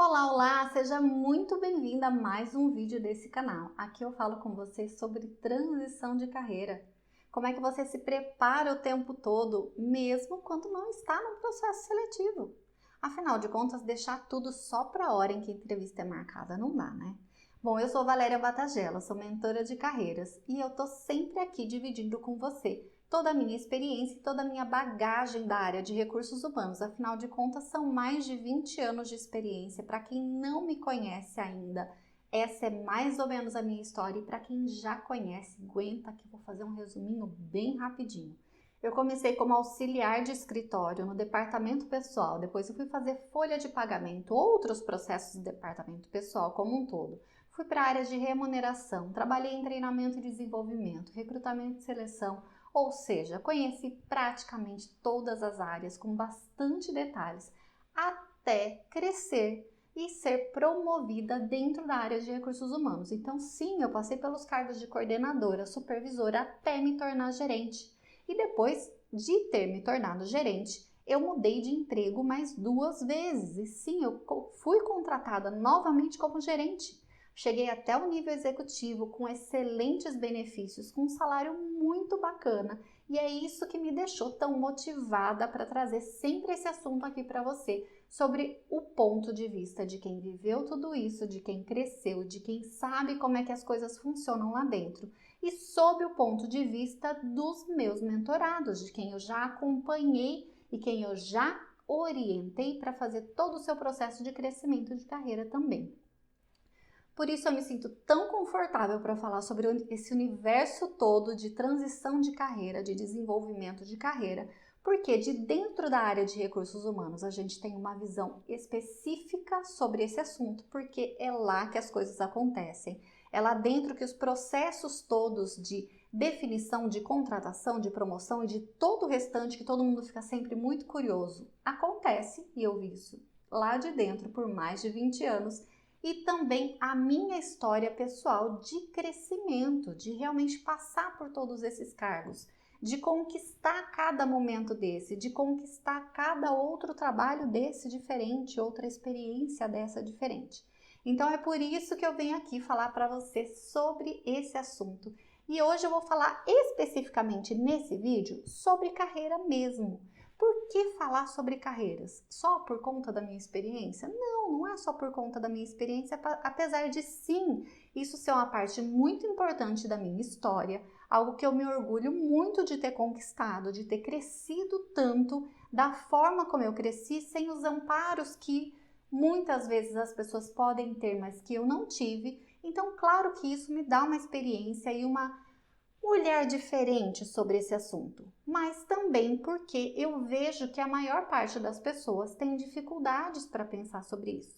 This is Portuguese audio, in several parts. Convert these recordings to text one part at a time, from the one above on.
Olá, olá! Seja muito bem-vinda a mais um vídeo desse canal. Aqui eu falo com você sobre transição de carreira. Como é que você se prepara o tempo todo, mesmo quando não está no processo seletivo. Afinal de contas, deixar tudo só para a hora em que a entrevista é marcada não dá, né? Bom, eu sou Valéria Batagela, sou mentora de carreiras e eu tô sempre aqui dividindo com você toda a minha experiência e toda a minha bagagem da área de recursos humanos. Afinal de contas, são mais de 20 anos de experiência. Para quem não me conhece ainda, essa é mais ou menos a minha história. E para quem já conhece, aguenta que eu vou fazer um resuminho bem rapidinho. Eu comecei como auxiliar de escritório no departamento pessoal, depois eu fui fazer folha de pagamento, outros processos do departamento pessoal como um todo. Fui para a área de remuneração, trabalhei em treinamento e desenvolvimento, recrutamento e seleção, ou seja, conheci praticamente todas as áreas com bastante detalhes, até crescer e ser promovida dentro da área de recursos humanos. Então sim, eu passei pelos cargos de coordenadora, supervisora, até me tornar gerente. E depois de ter me tornado gerente, eu mudei de emprego mais 2 vezes. E sim, eu fui contratada novamente como gerente. Cheguei até o nível executivo com excelentes benefícios, com um salário muito bacana, e é isso que me deixou tão motivada para trazer sempre esse assunto aqui para você, sobre o ponto de vista de quem viveu tudo isso, de quem cresceu, de quem sabe como é que as coisas funcionam lá dentro, e sob o ponto de vista dos meus mentorados, de quem eu já acompanhei e quem eu já orientei para fazer todo o seu processo de crescimento de carreira também. Por isso eu me sinto tão confortável para falar sobre esse universo todo de transição de carreira, de desenvolvimento de carreira, porque de dentro da área de recursos humanos a gente tem uma visão específica sobre esse assunto, porque é lá que as coisas acontecem. É lá dentro que os processos todos de definição, de contratação, de promoção e de todo o restante, que todo mundo fica sempre muito curioso, acontece, e eu vi isso lá de dentro por mais de 20 anos, e também a minha história pessoal de crescimento, de realmente passar por todos esses cargos, de conquistar cada momento desse, de conquistar cada outro trabalho desse diferente, outra experiência dessa diferente. Então é por isso que eu venho aqui falar para você sobre esse assunto. E hoje eu vou falar especificamente nesse vídeo sobre carreira mesmo. Por que falar sobre carreiras? Só por conta da minha experiência? Não, não é só por conta da minha experiência, apesar de sim, isso ser uma parte muito importante da minha história, algo que eu me orgulho muito de ter conquistado, de ter crescido tanto da forma como eu cresci, sem os amparos que muitas vezes as pessoas podem ter, mas que eu não tive. Então, claro que isso me dá uma experiência e uma olhar diferente sobre esse assunto, mas também porque eu vejo que a maior parte das pessoas tem dificuldades para pensar sobre isso.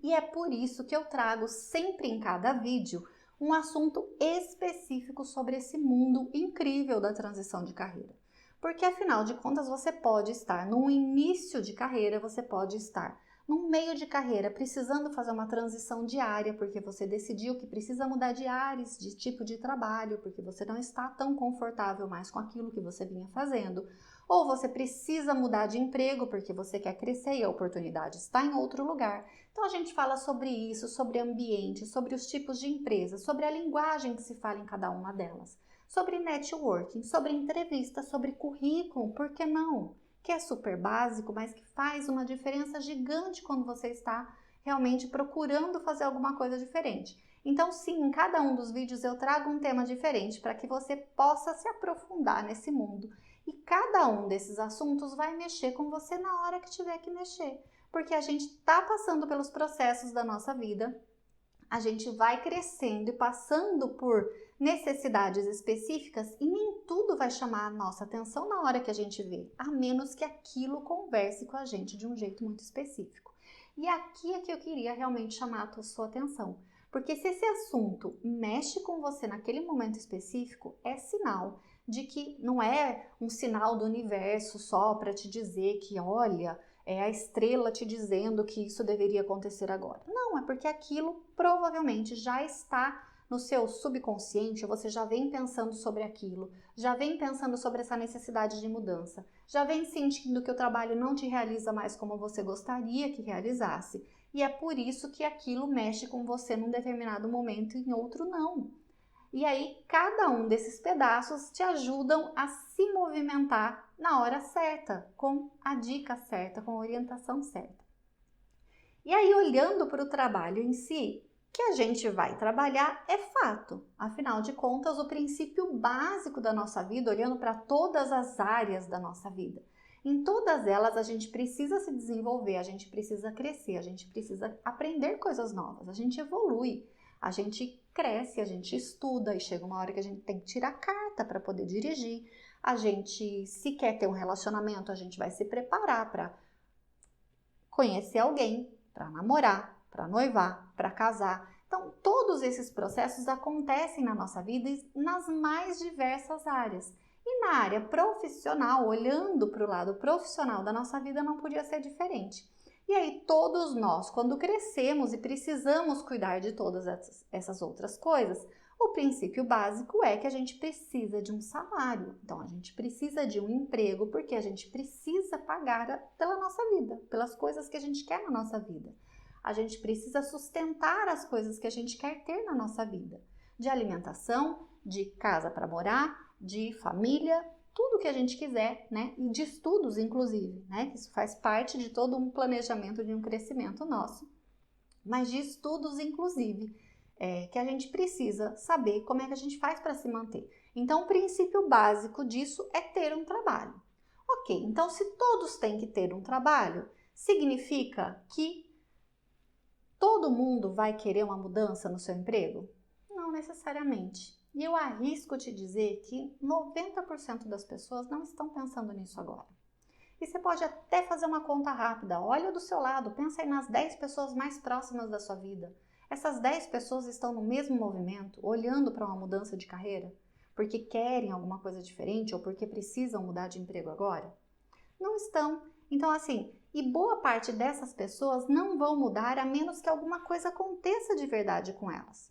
E é por isso que eu trago sempre em cada vídeo um assunto específico sobre esse mundo incrível da transição de carreira. Porque afinal de contas você pode estar num início de carreira, você pode estar num meio de carreira precisando fazer uma transição de área, porque você decidiu que precisa mudar de áreas, de tipo de trabalho, porque você não está tão confortável mais com aquilo que você vinha fazendo. Ou você precisa mudar de emprego porque você quer crescer e a oportunidade está em outro lugar. Então a gente fala sobre isso, sobre ambiente, sobre os tipos de empresas, sobre a linguagem que se fala em cada uma delas, sobre networking, sobre entrevista, sobre currículo, por que não? Que é super básico, mas que faz uma diferença gigante quando você está realmente procurando fazer alguma coisa diferente. Então sim, em cada um dos vídeos eu trago um tema diferente para que você possa se aprofundar nesse mundo. E cada um desses assuntos vai mexer com você na hora que tiver que mexer. Porque a gente está passando pelos processos da nossa vida, a gente vai crescendo e passando por necessidades específicas e nem tudo vai chamar a nossa atenção na hora que a gente vê, a menos que aquilo converse com a gente de um jeito muito específico. E aqui é que eu queria realmente chamar a sua atenção, porque se esse assunto mexe com você naquele momento específico, é sinal de que não é um sinal do universo só para te dizer que, olha, é a estrela te dizendo que isso deveria acontecer agora. Não, é porque aquilo provavelmente já está no seu subconsciente, você já vem pensando sobre aquilo, já vem pensando sobre essa necessidade de mudança, já vem sentindo que o trabalho não te realiza mais como você gostaria que realizasse. E é por isso que aquilo mexe com você num determinado momento e em outro não. E aí, cada um desses pedaços te ajudam a se movimentar na hora certa, com a dica certa, com a orientação certa. E aí, olhando para o trabalho em si, que a gente vai trabalhar é fato. Afinal de contas, o princípio básico da nossa vida, olhando para todas as áreas da nossa vida. Em todas elas, a gente precisa se desenvolver, a gente precisa crescer, a gente precisa aprender coisas novas, a gente evolui. A gente cresce, a gente estuda e chega uma hora que a gente tem que tirar carta para poder dirigir. A gente, se quer ter um relacionamento, a gente vai se preparar para conhecer alguém, para namorar, para noivar, para casar. Então, todos esses processos acontecem na nossa vida e nas mais diversas áreas. E na área profissional, olhando para o lado profissional da nossa vida, não podia ser diferente. E aí, todos nós, quando crescemos e precisamos cuidar de todas essas outras coisas, o princípio básico é que a gente precisa de um salário. Então, a gente precisa de um emprego porque a gente precisa pagar pela nossa vida, pelas coisas que a gente quer na nossa vida. A gente precisa sustentar as coisas que a gente quer ter na nossa vida. De alimentação, de casa para morar, de família, tudo que a gente quiser, né? E de estudos, inclusive, né? Isso faz parte de todo um planejamento de um crescimento nosso. Mas de estudos, inclusive, que a gente precisa saber como é que a gente faz para se manter. Então, o princípio básico disso é ter um trabalho. Ok, então se todos têm que ter um trabalho, significa que todo mundo vai querer uma mudança no seu emprego? Não necessariamente. E eu arrisco te dizer que 90% das pessoas não estão pensando nisso agora. E você pode até fazer uma conta rápida. Olha do seu lado, pensa aí nas 10 pessoas mais próximas da sua vida. Essas 10 pessoas estão no mesmo movimento, olhando para uma mudança de carreira? Porque querem alguma coisa diferente ou porque precisam mudar de emprego agora? Não estão. Então, assim, e boa parte dessas pessoas não vão mudar a menos que alguma coisa aconteça de verdade com elas.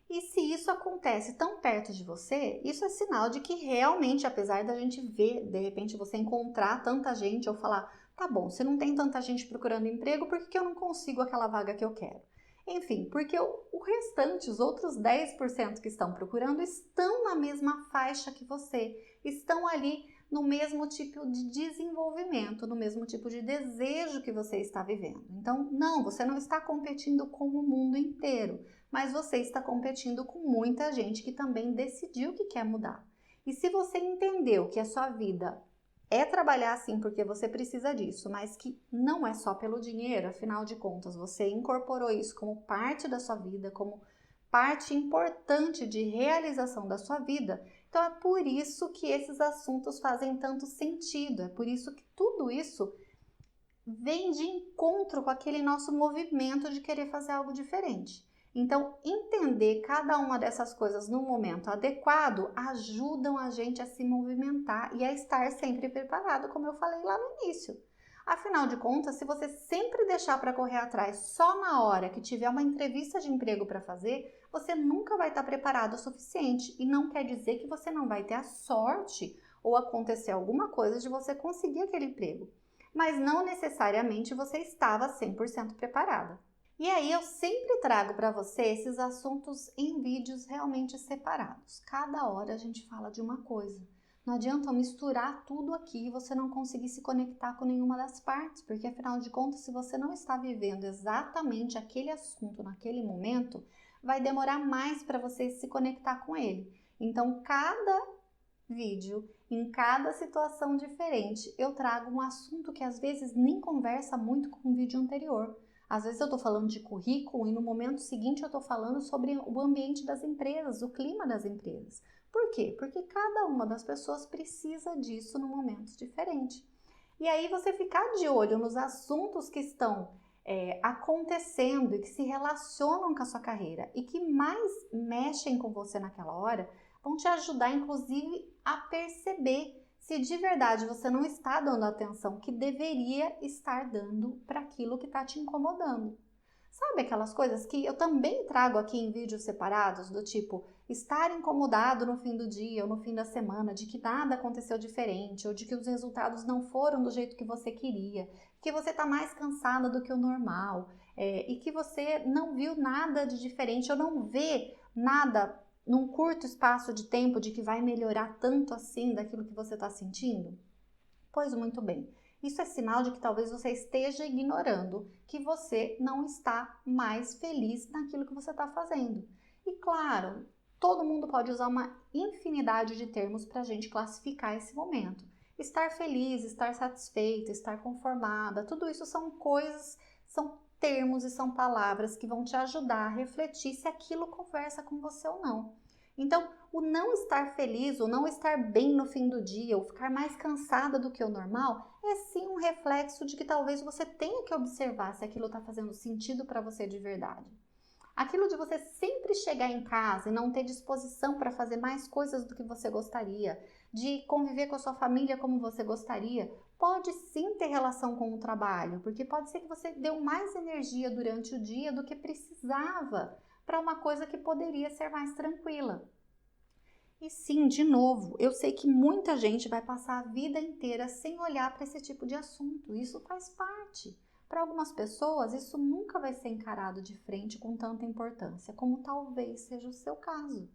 E se isso acontece tão perto de você, isso é sinal de que realmente, apesar da gente ver, de repente você encontrar tanta gente ou falar, tá bom, se não tem tanta gente procurando emprego, por que eu não consigo aquela vaga que eu quero? Enfim, porque o restante, os outros 10% que estão procurando, estão na mesma faixa que você, estão ali no mesmo tipo de desenvolvimento, no mesmo tipo de desejo que você está vivendo. Então, não, você não está competindo com o mundo inteiro, mas você está competindo com muita gente que também decidiu que quer mudar. E se você entendeu que a sua vida é trabalhar assim porque você precisa disso, mas que não é só pelo dinheiro, afinal de contas, você incorporou isso como parte da sua vida, como parte importante de realização da sua vida, então é por isso que esses assuntos fazem tanto sentido, é por isso que tudo isso vem de encontro com aquele nosso movimento de querer fazer algo diferente. Então, entender cada uma dessas coisas no momento adequado ajudam a gente a se movimentar e a estar sempre preparado, como eu falei lá no início. Afinal de contas, se você sempre deixar para correr atrás só na hora que tiver uma entrevista de emprego para fazer, você nunca vai estar preparado o suficiente e não quer dizer que você não vai ter a sorte ou acontecer alguma coisa de você conseguir aquele emprego. Mas não necessariamente você estava 100% preparada. E aí eu sempre trago para você esses assuntos em vídeos realmente separados. Cada hora a gente fala de uma coisa. Não adianta misturar tudo aqui e você não conseguir se conectar com nenhuma das partes, porque afinal de contas, se você não está vivendo exatamente aquele assunto naquele momento, vai demorar mais para você se conectar com ele. Então, cada vídeo, em cada situação diferente, eu trago um assunto que às vezes nem conversa muito com o vídeo anterior. Às vezes eu estou falando de currículo e no momento seguinte eu estou falando sobre o ambiente das empresas, o clima das empresas. Por quê? Porque cada uma das pessoas precisa disso num momento diferente. E aí você ficar de olho nos assuntos que estão acontecendo e que se relacionam com a sua carreira e que mais mexem com você naquela hora, vão te ajudar inclusive a perceber se de verdade você não está dando a atenção que deveria estar dando para aquilo que está te incomodando. Sabe aquelas coisas que eu também trago aqui em vídeos separados, do tipo, estar incomodado no fim do dia ou no fim da semana, de que nada aconteceu diferente, ou de que os resultados não foram do jeito que você queria, que você está mais cansada do que o normal, e que você não viu nada de diferente, ou não vê nada num curto espaço de tempo de que vai melhorar tanto assim daquilo que você está sentindo? Pois muito bem. Isso é sinal de que talvez você esteja ignorando que você não está mais feliz naquilo que você está fazendo. E claro, todo mundo pode usar uma infinidade de termos para a gente classificar esse momento. Estar feliz, estar satisfeita, estar conformada, tudo isso são coisas, são termos e são palavras que vão te ajudar a refletir se aquilo conversa com você ou não. Então, o não estar feliz, ou não estar bem no fim do dia, ou ficar mais cansada do que o normal, é sim um reflexo de que talvez você tenha que observar se aquilo está fazendo sentido para você de verdade. Aquilo de você sempre chegar em casa e não ter disposição para fazer mais coisas do que você gostaria, de conviver com a sua família como você gostaria, pode sim ter relação com o trabalho, porque pode ser que você deu mais energia durante o dia do que precisava para uma coisa que poderia ser mais tranquila. E sim, de novo, eu sei que muita gente vai passar a vida inteira sem olhar para esse tipo de assunto. Isso faz parte. Para algumas pessoas, isso nunca vai ser encarado de frente com tanta importância, como talvez seja o seu caso.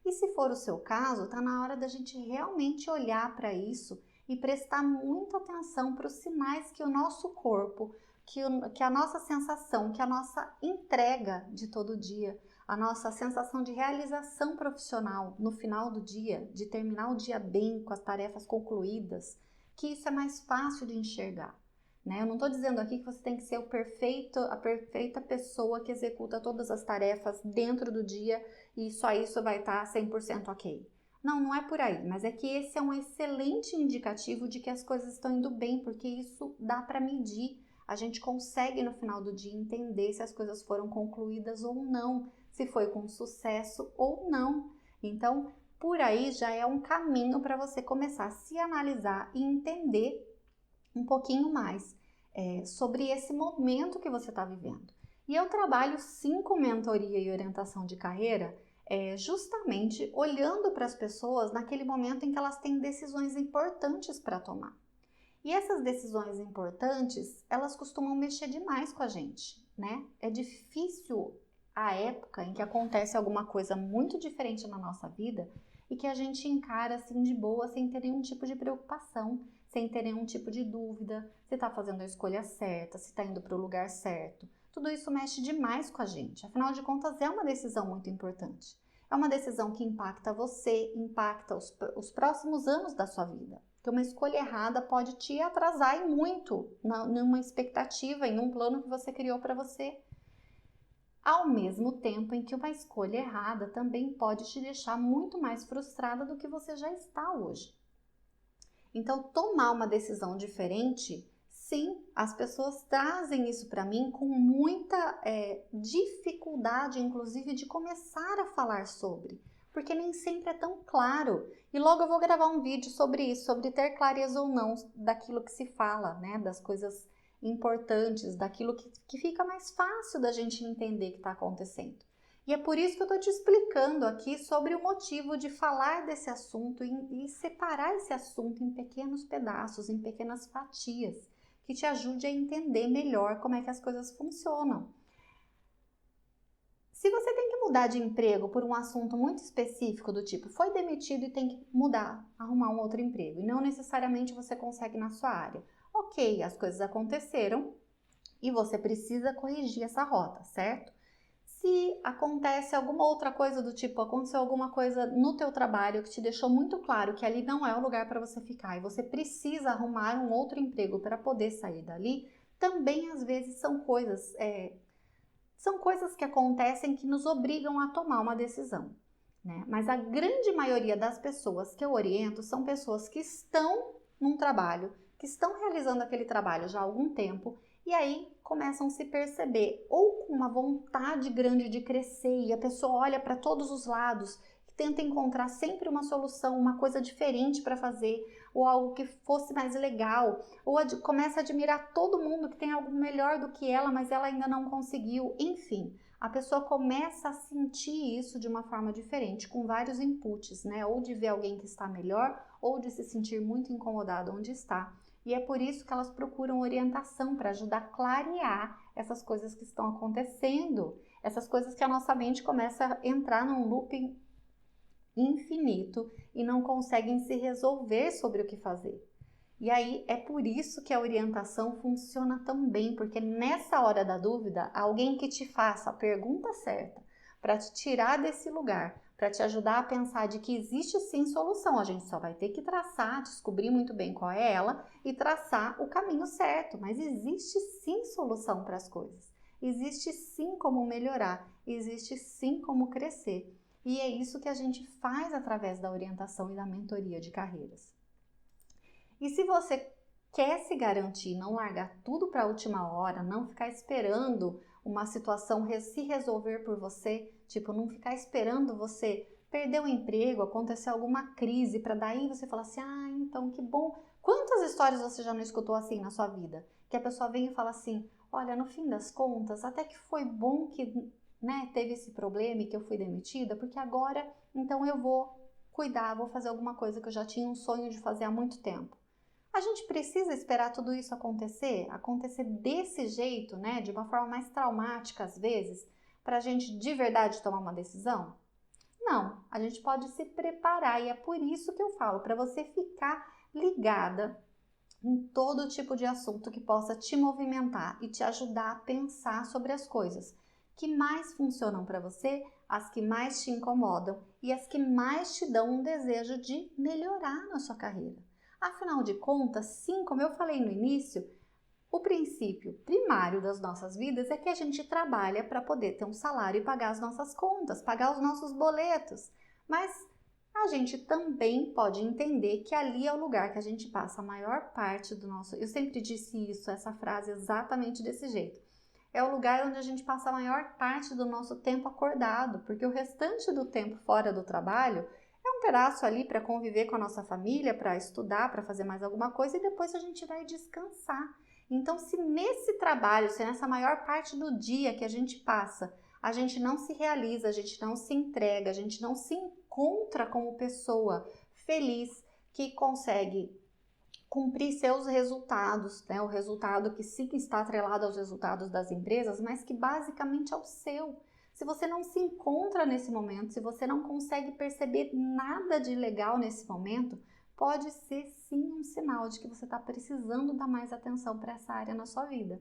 E se for o seu caso, está na hora da gente realmente olhar para isso e prestar muita atenção para os sinais que o nosso corpo, que a nossa sensação, que a nossa entrega de todo dia, a nossa sensação de realização profissional no final do dia, de terminar o dia bem, com as tarefas concluídas, que isso é mais fácil de enxergar. Né? Eu não estou dizendo aqui que você tem que ser a perfeita pessoa que executa todas as tarefas dentro do dia e só isso vai estar 100% ok. Não, não é por aí, mas é que esse é um excelente indicativo de que as coisas estão indo bem, porque isso dá para medir. A gente consegue no final do dia entender se as coisas foram concluídas ou não, se foi com sucesso ou não. Então, por aí já é um caminho para você começar a se analisar e entender um pouquinho mais sobre esse momento que você está vivendo. E eu trabalho sim com mentoria e orientação de carreira, justamente olhando para as pessoas naquele momento em que elas têm decisões importantes para tomar. E essas decisões importantes, elas costumam mexer demais com a gente, né? É difícil a época em que acontece alguma coisa muito diferente na nossa vida e que a gente encara assim de boa, sem ter nenhum tipo de preocupação, sem ter nenhum tipo de dúvida, se está fazendo a escolha certa, se está indo para o lugar certo. Tudo isso mexe demais com a gente, afinal de contas é uma decisão muito importante. É uma decisão que impacta você, impacta os próximos anos da sua vida. Porque uma escolha errada pode te atrasar e muito numa expectativa, em um plano que você criou para você. Ao mesmo tempo em que uma escolha errada também pode te deixar muito mais frustrada do que você já está hoje. Então, tomar uma decisão diferente, sim, as pessoas trazem isso para mim com muita dificuldade, inclusive, de começar a falar sobre. Porque nem sempre é tão claro. E logo eu vou gravar um vídeo sobre isso, sobre ter clareza ou não daquilo que se fala, né? Das coisas importantes, daquilo que fica mais fácil da gente entender que está acontecendo. E é por isso que eu estou te explicando aqui sobre o motivo de falar desse assunto e separar esse assunto em pequenos pedaços, em pequenas fatias, que te ajude a entender melhor como é que as coisas funcionam. Se você tem que mudar de emprego por um assunto muito específico do tipo foi demitido e tem que mudar, arrumar um outro emprego e não necessariamente você consegue na sua área. Ok, as coisas aconteceram e você precisa corrigir essa rota, certo? Se acontece alguma outra coisa do tipo, aconteceu alguma coisa no teu trabalho que te deixou muito claro que ali não é o lugar para você ficar e você precisa arrumar um outro emprego para poder sair dali, também às vezes são coisas que acontecem que nos obrigam a tomar uma decisão, né? Mas a grande maioria das pessoas que eu oriento são pessoas que estão num trabalho, que estão realizando aquele trabalho já há algum tempo e aí começam a se perceber ou com uma vontade grande de crescer e a pessoa olha para todos os lados, tenta encontrar sempre uma solução, uma coisa diferente para fazer, ou algo que fosse mais legal, ou começa a admirar todo mundo que tem algo melhor do que ela, mas ela ainda não conseguiu. Enfim, a pessoa começa a sentir isso de uma forma diferente, com vários inputs, né? Ou de ver alguém que está melhor, ou de se sentir muito incomodado onde está. E é por isso que elas procuram orientação para ajudar a clarear essas coisas que estão acontecendo, essas coisas que a nossa mente começa a entrar num looping infinito e não conseguem se resolver sobre o que fazer. E aí é por isso que a orientação funciona tão bem, porque nessa hora da dúvida, alguém que te faça a pergunta certa para te tirar desse lugar, para te ajudar a pensar de que existe sim solução, a gente só vai ter que traçar, descobrir muito bem qual é ela e traçar o caminho certo, mas existe sim solução para as coisas, existe sim como melhorar, existe sim como crescer. E é isso que a gente faz através da orientação e da mentoria de carreiras. E se você quer se garantir, não largar tudo para a última hora, não ficar esperando uma situação se resolver por você, tipo, não ficar esperando você perder o emprego, acontecer alguma crise, para daí você falar assim, ah, então que bom. Quantas histórias você já não escutou assim na sua vida? Que a pessoa vem e fala assim, olha, no fim das contas, até que foi bom que, né, teve esse problema e que eu fui demitida, porque agora, então eu vou cuidar, vou fazer alguma coisa que eu já tinha um sonho de fazer há muito tempo. A gente precisa esperar tudo isso acontecer desse jeito, né, de uma forma mais traumática às vezes, para a gente de verdade tomar uma decisão? Não, a gente pode se preparar e é por isso que eu falo, para você ficar ligada em todo tipo de assunto que possa te movimentar e te ajudar a pensar sobre as coisas que mais funcionam para você, as que mais te incomodam e as que mais te dão um desejo de melhorar na sua carreira. Afinal de contas, sim, como eu falei no início, o princípio primário das nossas vidas é que a gente trabalha para poder ter um salário e pagar as nossas contas, pagar os nossos boletos. Mas a gente também pode entender que ali é o lugar que a gente passa a maior parte do nosso... Eu sempre disse isso, essa frase exatamente desse jeito. É o lugar onde a gente passa a maior parte do nosso tempo acordado, porque o restante do tempo fora do trabalho é um pedaço ali para conviver com a nossa família, para estudar, para fazer mais alguma coisa e depois a gente vai descansar. Então, se nesse trabalho, se nessa maior parte do dia que a gente passa, a gente não se realiza, a gente não se entrega, a gente não se encontra como pessoa feliz que consegue cumprir seus resultados, né? O resultado que sim está atrelado aos resultados das empresas, mas que basicamente é o seu. Se você não se encontra nesse momento, se você não consegue perceber nada de legal nesse momento, pode ser sim um sinal de que você está precisando dar mais atenção para essa área na sua vida.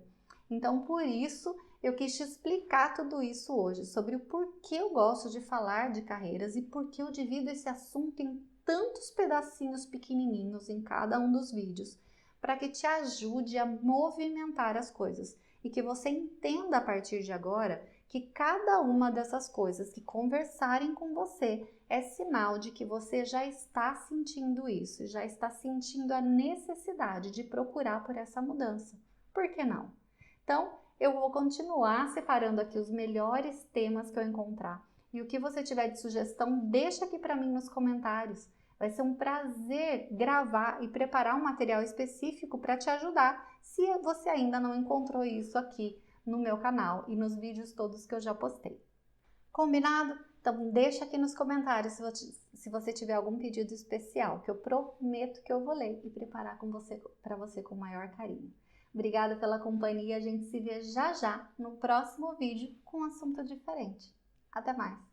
Então, por isso, eu quis te explicar tudo isso hoje, sobre o porquê eu gosto de falar de carreiras e porquê eu divido esse assunto em tantos pedacinhos pequenininhos em cada um dos vídeos, para que te ajude a movimentar as coisas e que você entenda a partir de agora que cada uma dessas coisas que conversarem com você é sinal de que você já está sentindo isso, já está sentindo a necessidade de procurar por essa mudança. Por que não? Então, eu vou continuar separando aqui os melhores temas que eu encontrar. E o que você tiver de sugestão, deixa aqui para mim nos comentários. Vai ser um prazer gravar e preparar um material específico para te ajudar, se você ainda não encontrou isso aqui no meu canal e nos vídeos todos que eu já postei. Combinado? Então deixa aqui nos comentários se você tiver algum pedido especial, que eu prometo que eu vou ler e preparar para você com o maior carinho. Obrigada pela companhia, a gente se vê já já no próximo vídeo com um assunto diferente. Até mais!